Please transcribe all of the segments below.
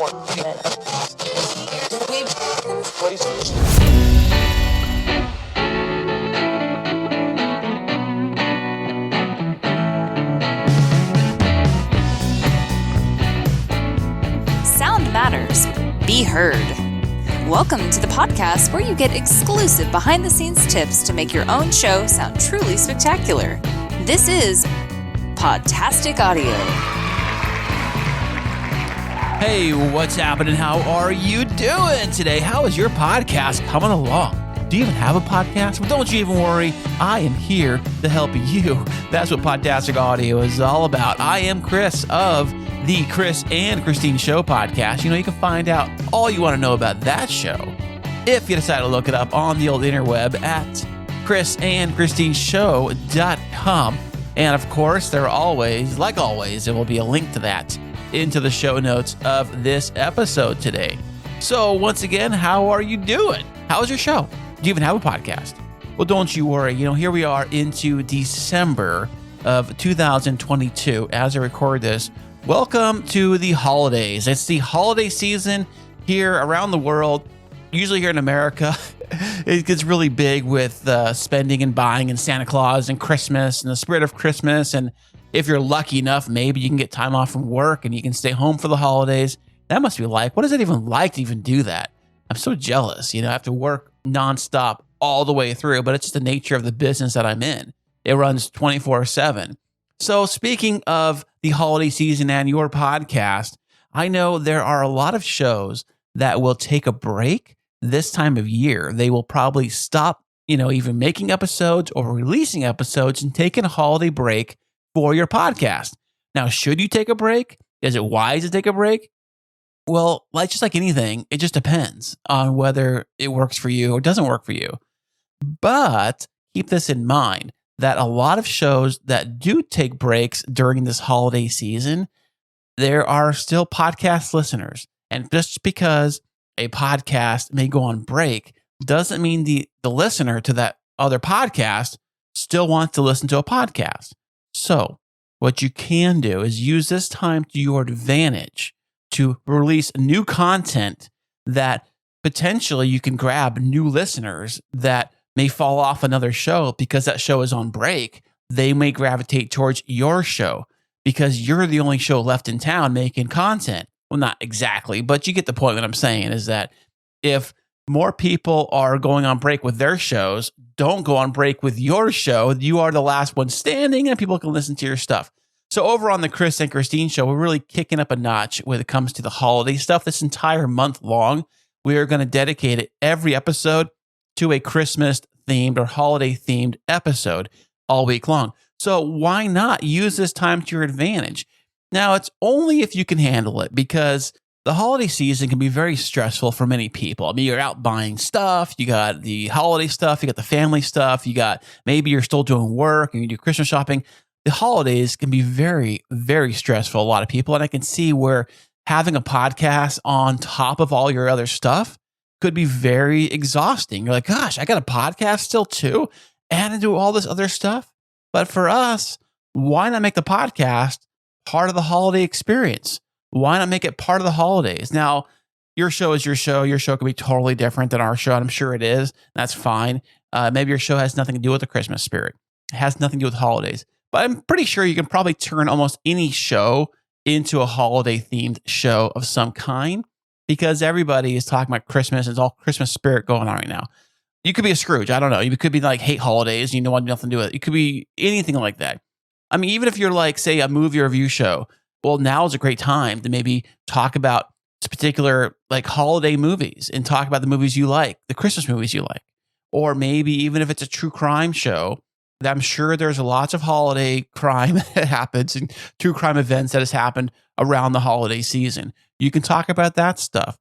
Sound matters. Be heard. Welcome to the podcast where you get exclusive behind-the-scenes tips to make your own show sound truly spectacular. This is Podtastic Audio. Hey, what's happening? How are you doing today? How is your podcast coming along? Do you even have a podcast? Well, don't you even worry. I am here to help you. That's what Podtastic Audio is all about. I am Kris of the Kris and Kristine Show podcast. You know, you can find out all you want to know about that show if you decide to look it up on the old interweb at krisandkristineshow.com. And of course, there always, like always, there will be a link to that into the show notes of this episode today. So once again, how are you doing? How's your show? Do you even have a podcast? Well, don't you worry. You know, here we are into December of 2022 as I record this. Welcome to the holidays. It's the holiday season here around the world. Usually here in America, it gets really big with spending and buying and Santa Claus and Christmas and the spirit of Christmas. And if you're lucky enough, maybe you can get time off from work and you can stay home for the holidays. That must be like, what is it even like to even do that? I'm so jealous. You know, I have to work nonstop all the way through, but it's just the nature of the business that I'm in. It runs 24/7. So speaking of the holiday season and your podcast, I know there are a lot of shows that will take a break this time of year. They will probably stop, even making episodes or releasing episodes and taking a holiday break for your podcast. Now, should you take a break? Is it wise to take a break? Well, just like anything, it just depends on whether it works for you or doesn't work for you. But keep this in mind, that a lot of shows that do take breaks during this holiday season, there are still podcast listeners. And just because a podcast may go on break doesn't mean the listener to that other podcast still wants to listen to a podcast. So what you can do is use this time to your advantage to release new content that potentially you can grab new listeners that may fall off another show because that show is on break. They may gravitate towards your show because you're the only show left in town making content. Well, not exactly, but you get the point. What I'm saying is that if more people are going on break with their shows, don't go on break with your show. You are the last one standing and people can listen to your stuff. So over on the Kris and Kristine Show, we're really kicking up a notch when it comes to the holiday stuff. This entire month long, we are going to dedicate it every episode to a Christmas themed or holiday themed episode all week long. So why not use this time to your advantage? Now, it's only if you can handle it, because the holiday season can be very stressful for many people. I mean, you're out buying stuff, you got the holiday stuff, you got the family stuff, maybe you're still doing work and you do Christmas shopping. The holidays can be very, very stressful for a lot of people. And I can see where having a podcast on top of all your other stuff could be very exhausting. You're like, gosh, I got a podcast still too, and I do all this other stuff. But for us, why not make the podcast part of the holiday experience? Why not make it part of the holidays? Now, your show is your show. Your show can be totally different than our show, and I'm sure it is. That's fine. Maybe your show has nothing to do with the Christmas spirit. It has nothing to do with holidays. But I'm pretty sure you can probably turn almost any show into a holiday-themed show of some kind, because everybody is talking about Christmas. It's all Christmas spirit going on right now. You could be a Scrooge. I don't know. You could be like, hate holidays. You don't want nothing to do with it. It could be anything like that. I mean, even if you're like, say, a movie review show, well, now is a great time to maybe talk about particular like holiday movies and talk about the movies you like, the Christmas movies you like. Or maybe even if it's a true crime show, I'm sure there's lots of holiday crime that happens and true crime events that has happened around the holiday season. You can talk about that stuff.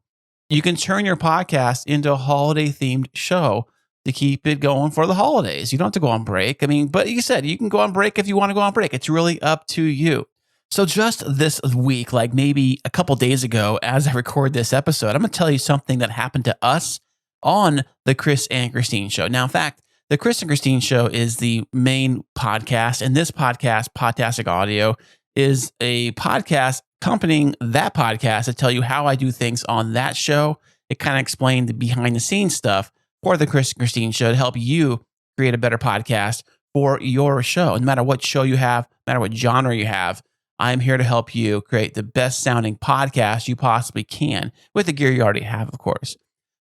You can turn your podcast into a holiday-themed show to keep it going for the holidays. You don't have to go on break. I mean, but you said you can go on break if you want to go on break. It's really up to you. So just this week, like maybe a couple days ago, as I record this episode, I'm going to tell you something that happened to us on the Kris and Kristine Show. Now, in fact, the Kris and Kristine Show is the main podcast, and this podcast, Podtastic Audio, is a podcast accompanying that podcast to tell you how I do things on that show. It kind of explained the behind the scenes stuff for the Kris and Kristine Show to help you create a better podcast for your show. No matter what show you have, no matter what genre you have, I'm here to help you create the best sounding podcast you possibly can with the gear you already have, of course.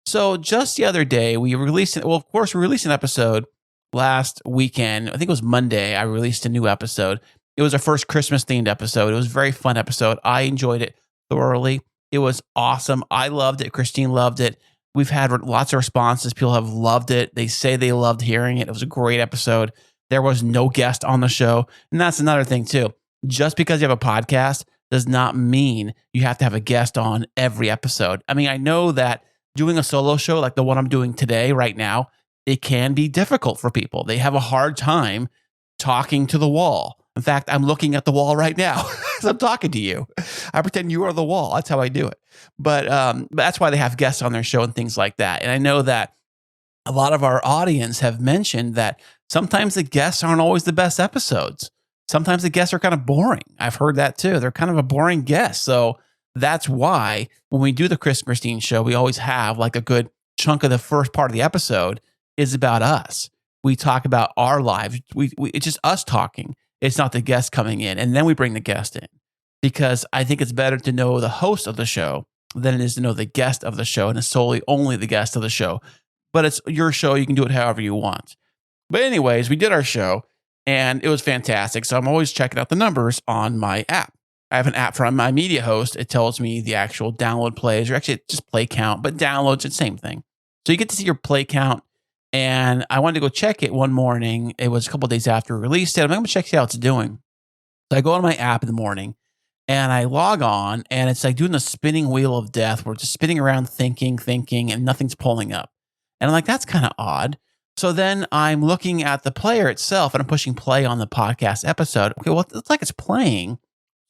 So just the other day, we released an episode last weekend. I think it was Monday. I released a new episode. It was our first Christmas themed episode. It was a very fun episode. I enjoyed it thoroughly. It was awesome. I loved it. Kristine loved it. We've had lots of responses. People have loved it. They say they loved hearing it. It was a great episode. There was no guest on the show. And that's another thing too. Just because you have a podcast does not mean you have to have a guest on every episode. I mean, I know that doing a solo show like the one I'm doing today, right now, it can be difficult for people. They have a hard time talking to the wall. In fact, I'm looking at the wall right now as I'm talking to you. I pretend you are the wall. That's how I do it. But that's why they have guests on their show and things like that. And I know that a lot of our audience have mentioned that sometimes the guests aren't always the best episodes. Sometimes the guests are kind of boring. I've heard that too. They're kind of a boring guest. So that's why when we do the Kris and Kristine Show, we always have like a good chunk of the first part of the episode is about us. We talk about our lives. It's just us talking. It's not the guest coming in. And then we bring the guest in because I think it's better to know the host of the show than it is to know the guest of the show, and it's solely only the guest of the show. But it's your show. You can do it however you want. But anyways, we did our show and it was fantastic. So I'm always checking out the numbers on my app. I have an app from my media host. It tells me the actual download plays, or actually just play count, but downloads, it's the same thing. So you get to see your play count. And I wanted to go check it one morning. It was a couple of days after we released it. I'm going to check see how it's doing. So I go on my app in the morning and I log on, and it's like doing the spinning wheel of death. We're just spinning around thinking, and nothing's pulling up. And I'm like, that's kind of odd. So then I'm looking at the player itself and I'm pushing play on the podcast episode. Okay, well, it's like it's playing.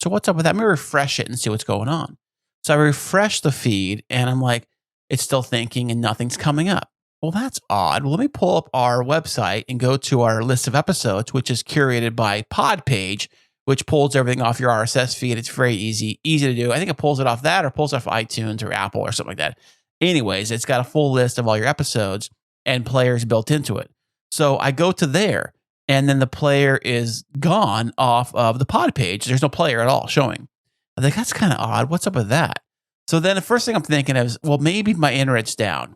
So what's up with that? Let me refresh it and see what's going on. So I refresh the feed and I'm like, it's still thinking and nothing's coming up. Well, that's odd. Well, let me pull up our website and go to our list of episodes, which is curated by Pod Page, which pulls everything off your RSS feed. It's very easy to do. I think it pulls it off that or pulls it off iTunes or Apple or something like that. Anyways, it's got a full list of all your episodes and players built into it. So I go to there, and then the player is gone off of the Pod Page. There's no player at all showing. I think that's kind of odd. What's up with that? So then the first thing I'm thinking is, well, maybe my internet's down.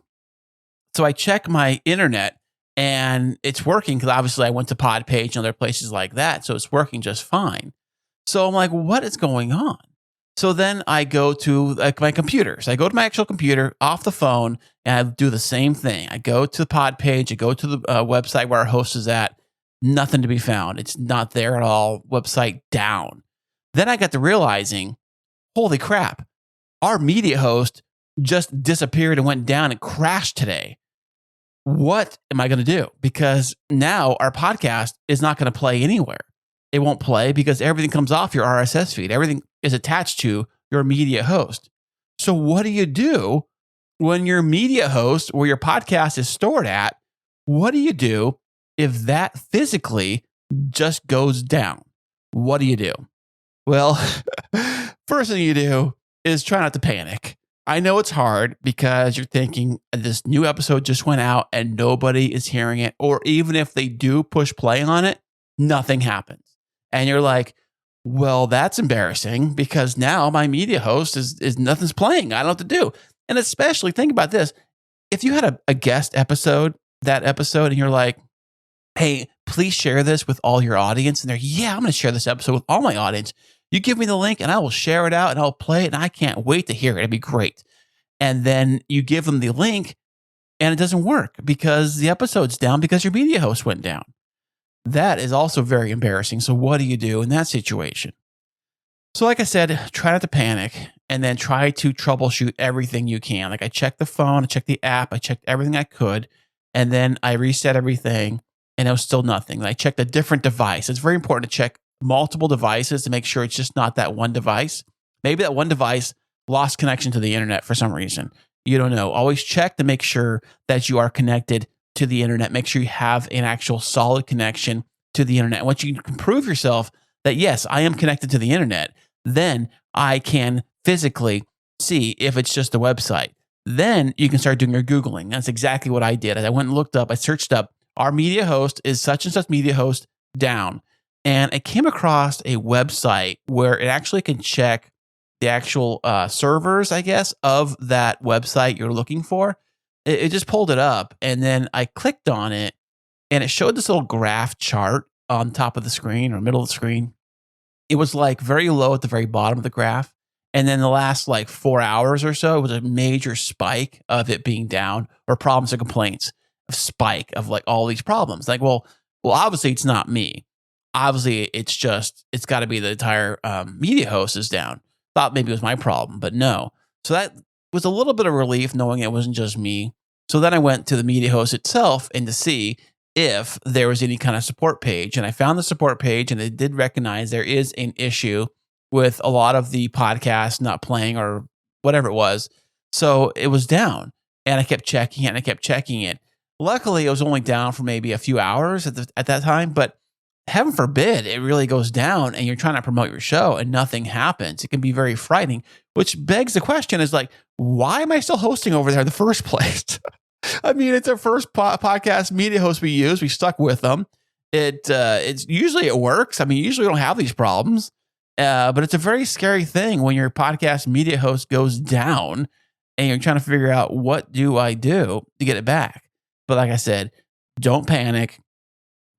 So I check my internet and it's working because obviously I went to Pod Page and other places like that. So it's working just fine. So I'm like, what is going on? So then I go to my computer. So I go to my actual computer off the phone and I do the same thing. I go to the Pod Page. I go to the website where our host is at. Nothing to be found. It's not there at all. Website down. Then I got to realizing, holy crap, our media host just disappeared and went down and crashed today. What am I going to do? Because now our podcast is not going to play anywhere. It won't play because everything comes off your RSS feed. Everything is attached to your media host. So what do you do when your media host, where your podcast is stored at, what do you do if that physically just goes down? What do you do? Well, first thing you do is try not to panic. I know it's hard because you're thinking this new episode just went out and nobody is hearing it. Or even if they do push play on it, nothing happens. And you're like, well, that's embarrassing because now my media host is nothing's playing. I don't know what to do. And especially think about this. If you had a guest episode, that episode, and you're like, hey, please share this with all your audience. And they're, yeah, I'm going to share this episode with all my audience. You give me the link and I will share it out and I'll play it and I can't wait to hear it. It'd be great. And then you give them the link and it doesn't work because the episode's down because your media host went down. That is also very embarrassing. So what do you do in that situation? So like I said, try not to panic and then try to troubleshoot everything you can. Like I checked the phone, I checked the app, I checked everything I could, and then I reset everything and it was still nothing. I checked a different device. It's very important to check multiple devices to make sure it's just not that one device. Maybe that one device lost connection to the internet for some reason. You don't know. Always check to make sure that you are connected to the internet. Make sure you have an actual solid connection to the internet. Once you can prove yourself that, yes, I am connected to the internet, then I can physically see if it's just a website. Then you can start doing your Googling. That's exactly what I did. I went and looked up, I searched up, our media host is such and such media host down. And I came across a website where it actually can check the actual servers, I guess, of that website you're looking for. It just pulled it up, and then I clicked on it, and it showed this little graph chart on top of the screen or middle of the screen. It was like very low at the very bottom of the graph. And then the last like 4 hours or so, it was a major spike of it being down, or problems or complaints, a spike of like all these problems. Like, well, obviously it's not me. Obviously it's got to be the entire media host is down. Thought maybe it was my problem, but no. So that was a little bit of relief knowing it wasn't just me. So then I went to the media host itself and to see if there was any kind of support page. And I found the support page, and it did recognize there is an issue with a lot of the podcasts not playing or whatever it was. So it was down, and I kept checking it and I kept checking it. Luckily, it was only down for maybe a few hours at that time, but heaven forbid it really goes down and you're trying to promote your show and nothing happens. It can be very frightening, which begs the question is like, why am I still hosting over there in the first place? I mean, it's our first podcast media host we use. We stuck with them. It's usually it works. I mean, usually we don't have these problems, but it's a very scary thing when your podcast media host goes down and you're trying to figure out what do I do to get it back. But like I said, don't panic.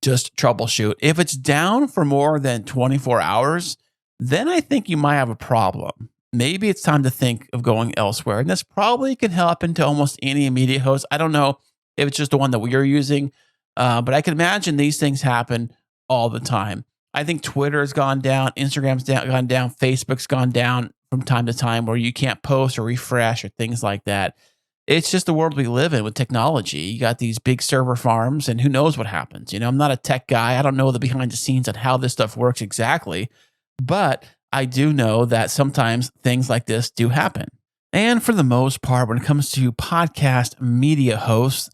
Just troubleshoot. If it's down for more than 24 hours, then I think you might have a problem. Maybe it's time to think of going elsewhere. And this probably can happen to almost any media host. I don't know if it's just the one that we are using, but I can imagine these things happen all the time. I think Twitter has gone down, Instagram's gone down, Facebook's gone down from time to time where you can't post or refresh or things like that. It's just the world we live in with technology. You got these big server farms, and who knows what happens. You know, I'm not a tech guy. I don't know the behind the scenes on how this stuff works exactly, but I do know that sometimes things like this do happen. And for the most part, when it comes to podcast media hosts,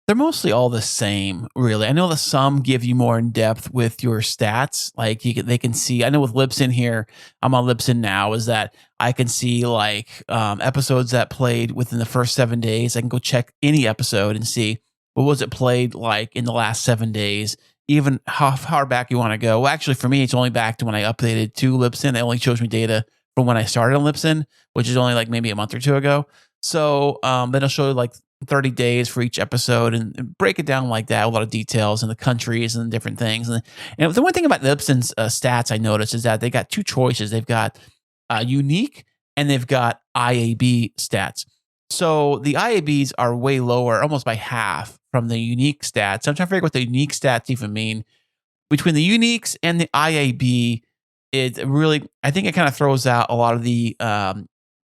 they're mostly all the same, really. I know that some give you more in depth with your stats. Like they can see, I know with Libsyn here, I'm on Libsyn now, is that I can see like episodes that played within the first 7 days. I can go check any episode and see what was it played like in the last 7 days, even how far back you want to go. Well, actually, for me, it's only back to when I updated to Libsyn. It only shows me data from when I started on Libsyn, which is only like maybe a month or two ago. So then it'll show you like 30 days for each episode and break it down like that, a lot of details and the countries and different things. And the one thing about Libsyn's stats I noticed is that they got two choices. They've got unique and they've got IAB stats. So the IABs are way lower, almost by half from the unique stats. I'm trying to figure out what the unique stats even mean. Between the uniques and the IAB, it really, I think it kind of throws out a lot of the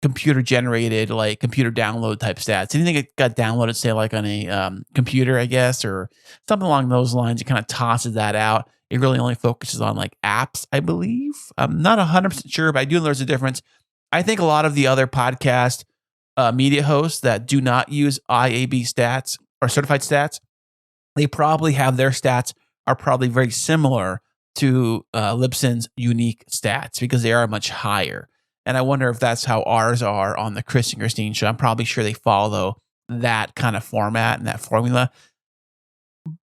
computer generated, like computer download type stats. Anything that got downloaded, say like on a computer, I guess, or something along those lines, it kind of tosses that out. It really only focuses on like apps, I believe. I'm not 100% sure, but I do know there's a difference. I think a lot of the other podcast media hosts that do not use IAB stats or certified stats, they probably have their stats are probably very similar to Libsyn's unique stats because they are much higher. And I wonder if that's how ours are on the Kris and Kristine Show. I'm probably sure they follow that kind of format and that formula.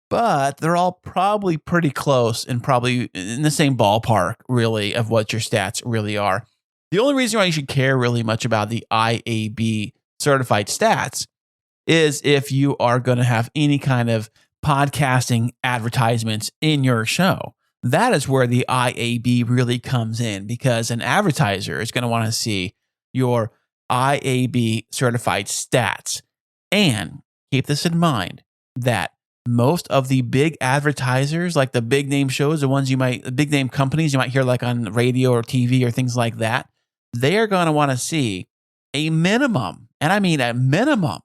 But they're all probably pretty close and probably in the same ballpark, really, of what your stats really are. The only reason why you should care really much about the IAB certified stats is if you are going to have any kind of podcasting advertisements in your show. That is where the IAB really comes in, because an advertiser is going to want to see your IAB certified stats. And keep this in mind that most of the big advertisers, like the big name shows, the big name companies you might hear like on radio or TV or things like that, they are going to want to see a minimum, and I mean a minimum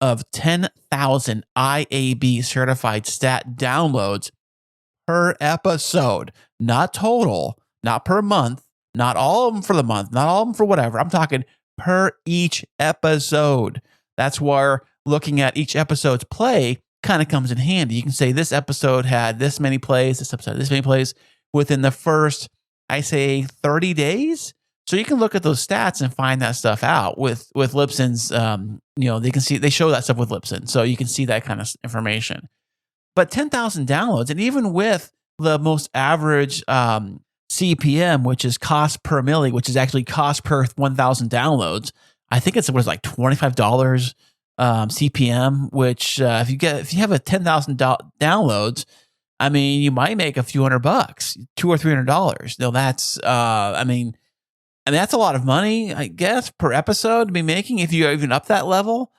of 10,000 IAB certified stat downloads per episode, not total, not per month, not all of them for the month, not all of them for whatever. I'm talking per each episode. That's where looking at each episode's play kind of comes in handy. You can say this episode had this many plays, this episode had this many plays within the first I say 30 days. So you can look at those stats and find that stuff out with Libsyn's. They show that stuff with Libsyn, so you can see that kind of information. But 10,000 downloads, and even with the most average CPM, which is cost per milli, which is actually cost per 1,000 downloads, I think it was like $25 CPM. Which if you have a 10,000 downloads, I mean, you might make a few $100, $200 or $300. No, that's that's a lot of money, I guess, per episode to be making if you even up that level.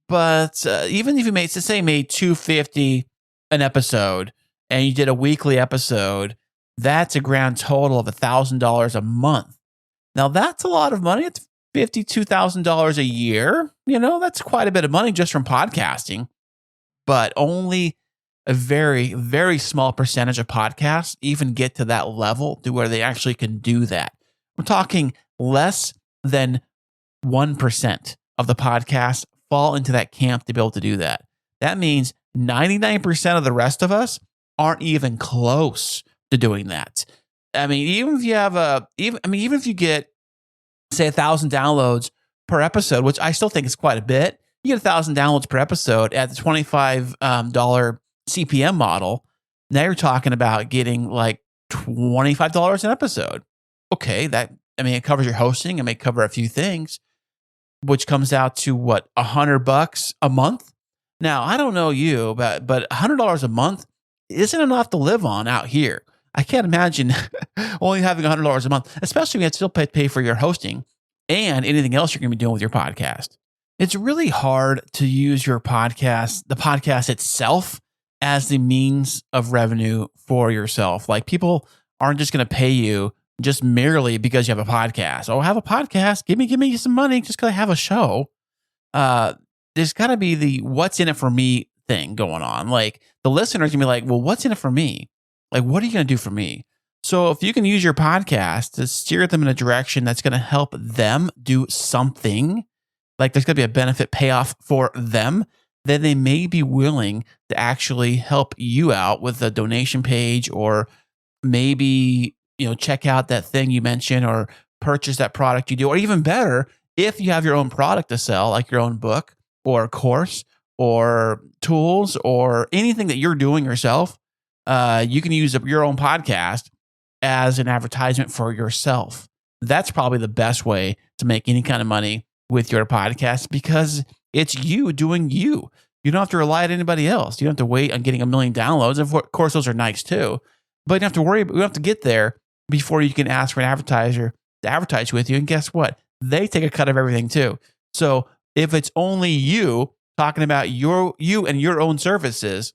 But even if you made $250 an episode and you did a weekly episode, that's a grand total of $1,000 a month. Now that's a lot of money. It's $52,000 a year. That's quite a bit of money just from podcasting. But only a very, very small percentage of podcasts even get to that level to where they actually can do that. We're talking less than 1% of the podcasts fall into that camp to be able to do that. That means 99% of the rest of us aren't even close to doing that. I mean, even if you get, say, 1,000 downloads per episode, which I still think is quite a bit, you get 1,000 downloads per episode at the $25 CPM model. Now you're talking about getting like $25 an episode. Okay, it covers your hosting. It may cover a few things, which comes out to what, $100 a month. Now I don't know you, but $100 a month isn't enough to live on out here. I can't imagine only having $100 a month, especially when you have to still pay for your hosting and anything else you're going to be doing with your podcast. It's really hard to use the podcast itself, as the means of revenue for yourself. Like, people aren't just going to pay you just merely because you have a podcast. Oh, I have a podcast. Give me some money just because I have a show. There's got to be the what's in it for me thing going on. Like, the listeners can be like, well, what's in it for me? Like, what are you going to do for me? So if you can use your podcast to steer them in a direction that's going to help them do something, like there's going to be a benefit payoff for them, then they may be willing to actually help you out with a donation page, or maybe, check out that thing you mentioned, or purchase that product you do. Or even better, if you have your own product to sell, like your own book or course or tools or anything that you're doing yourself, you can use your own podcast as an advertisement for yourself. That's probably the best way to make any kind of money with your podcast, because it's you doing you. You don't have to rely on anybody else. You don't have to wait on getting 1 million downloads. Of course, those are nice too, but you don't have to worry. You don't have to get there before you can ask for an advertiser to advertise with you. And guess what? They take a cut of everything too. So if it's only you talking about you and your own services,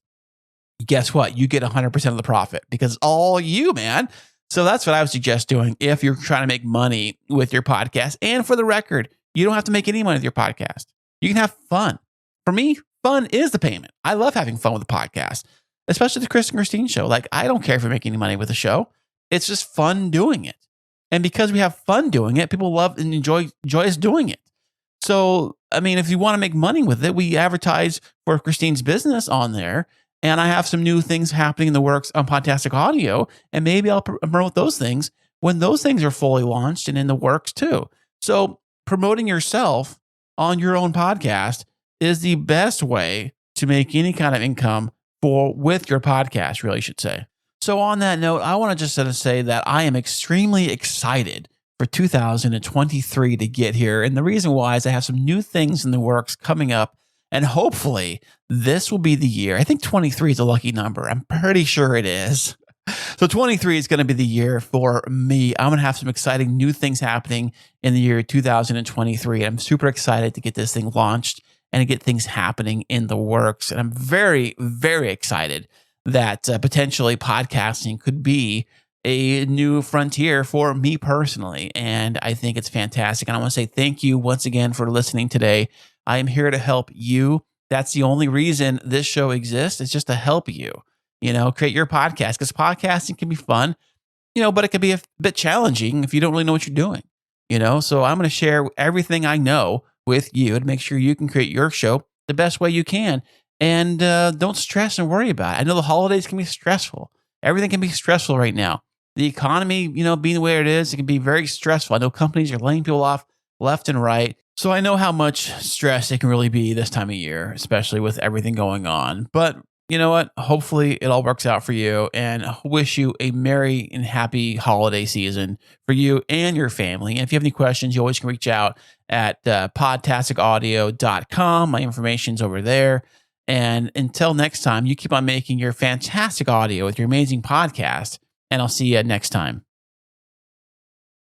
guess what? You get 100% of the profit, because it's all you, man. So that's what I would suggest doing if you're trying to make money with your podcast. And for the record, you don't have to make any money with your podcast. You can have fun. For me, fun is the payment. I love having fun with the podcast, especially the Kris and Kristine Show. Like, I don't care if we make any money with the show. It's just fun doing it. And because we have fun doing it, people love and enjoy us doing it. So, if you want to make money with it, we advertise for Kristine's business on there. And I have some new things happening in the works on Podtastic Audio. And maybe I'll promote those things when those things are fully launched and in the works too. So promoting yourself on your own podcast is the best way to make any kind of income with your podcast, really, should say. So on that note, I want to just say that I am extremely excited for 2023 to get here. And the reason why is I have some new things in the works coming up. And hopefully this will be the year. I think 23 is a lucky number. I'm pretty sure it is. So 23 is going to be the year for me. I'm going to have some exciting new things happening in the year 2023. I'm super excited to get this thing launched and to get things happening in the works. And I'm very, very excited that potentially podcasting could be a new frontier for me personally. And I think it's fantastic. And I want to say thank you once again for listening today. I am here to help you. That's the only reason this show exists. It's just to help you, create your podcast, because podcasting can be fun, but it can be a bit challenging if you don't really know what you're doing, So I'm going to share everything I know with you to make sure you can create your show the best way you can. And don't stress and worry about it. I know the holidays can be stressful. Everything can be stressful right now. the economy, being the way it is, it can be very stressful. I know companies are laying people off left and right. So I know how much stress it can really be this time of year, especially with everything going on. But you know what? Hopefully it all works out for you, and wish you a merry and happy holiday season for you and your family. And if you have any questions, you always can reach out at podtasticaudio.com. My information's over there. And until next time, you keep on making your fantastic audio with your amazing podcast, and I'll see you next time.